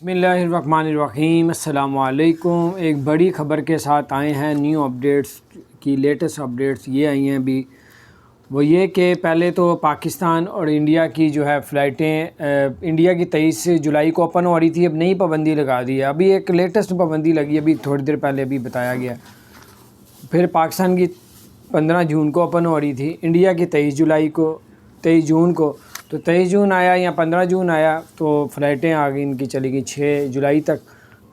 बिस्मिल्लाहिर्रहमानिर्रहीम। अस्सलाम वालेकुम। एक बड़ी ख़बर के साथ आए हैं। न्यू अपडेट्स की लेटेस्ट अपडेट्स ये आई हैं अभी, वो ये कि पहले तो पाकिस्तान और इंडिया की जो है फ़्लाइटें इंडिया की 23 जुलाई को ओपन हो रही थी, अब नई पाबंदी लगा दी है। अभी एक लेटेस्ट पाबंदी लगी, अभी थोड़ी देर पहले अभी बताया गया। फिर पाकिस्तान की 15 जून को ओपन हो रही थी, इंडिया की 23 जून को। तो 23 जून आया या 15 जून आया तो फ़्लाइटें आ गई, इनकी चली गई 6 जुलाई तक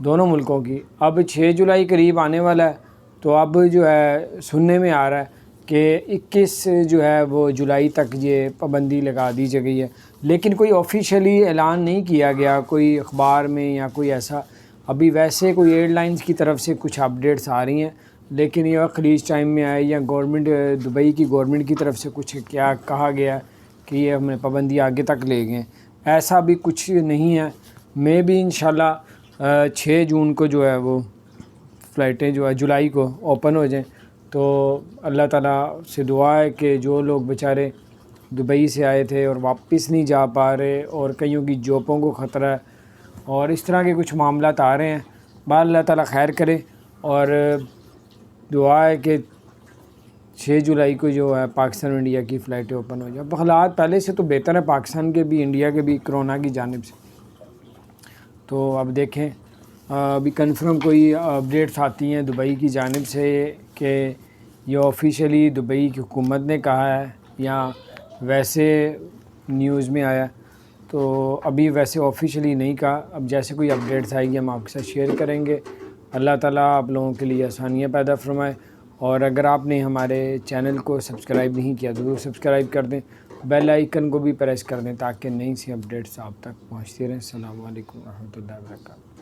दोनों मुल्कों की। अब 6 जुलाई करीब आने वाला है, तो अब जो है सुनने में आ रहा है कि 21 जो है वो जुलाई तक ये पाबंदी लगा दी गई है। लेकिन कोई ऑफिशियली ऐलान नहीं किया गया कोई अखबार में या कोई ऐसा। अभी वैसे कोई एयरलाइंस की तरफ से कुछ अपडेट्स आ रही हैं, लेकिन ये खलीज टाइम में आए या गवर्नमेंट दुबई की गवर्नमेंट की तरफ से कुछ क्या कहा गया कि ये हमने पाबंदी आगे तक ले गए, ऐसा भी कुछ नहीं है। मैं भी इंशाल्लाह 6 जून को जो है वो फ़्लाइटें जो है जुलाई को ओपन हो जाएं। तो अल्लाह ताला से दुआ है कि जो लोग बेचारे दुबई से आए थे और वापस नहीं जा पा रहे और कईयों की जॉबों को ख़तरा है और इस तरह के कुछ मामलात आ रहे हैं, बाल अल्लाह ताला खैर करे। और दुआ है कि 6 जुलाई को जो है पाकिस्तान और इंडिया की फ़्लाइटें ओपन हो जाए। अब हालात पहले से तो बेहतर है पाकिस्तान के भी इंडिया के भी कोरोना की जानिब से। तो अब देखें, अभी कंफर्म कोई अपडेट्स आती हैं दुबई की जानिब से कि ये ऑफिशियली दुबई की हुकूमत ने कहा है या वैसे न्यूज़ में आया। तो अभी वैसे ऑफिशियली नहीं कहा, अब जैसे कोई अपडेट्स आएगी हम आपके साथ शेयर करेंगे। अल्लाह ताला आप लोगों के लिए आसानियाँ पैदा फरमाए। और अगर आपने हमारे चैनल को सब्सक्राइब नहीं किया तो सब्सक्राइब कर दें, बेल आइकन को भी प्रेस कर दें ताकि नई सी अपडेट्स आप तक पहुँचती रहें। अस्सलाम वालेकुम रहमतुल्लाहि व बरकातहू।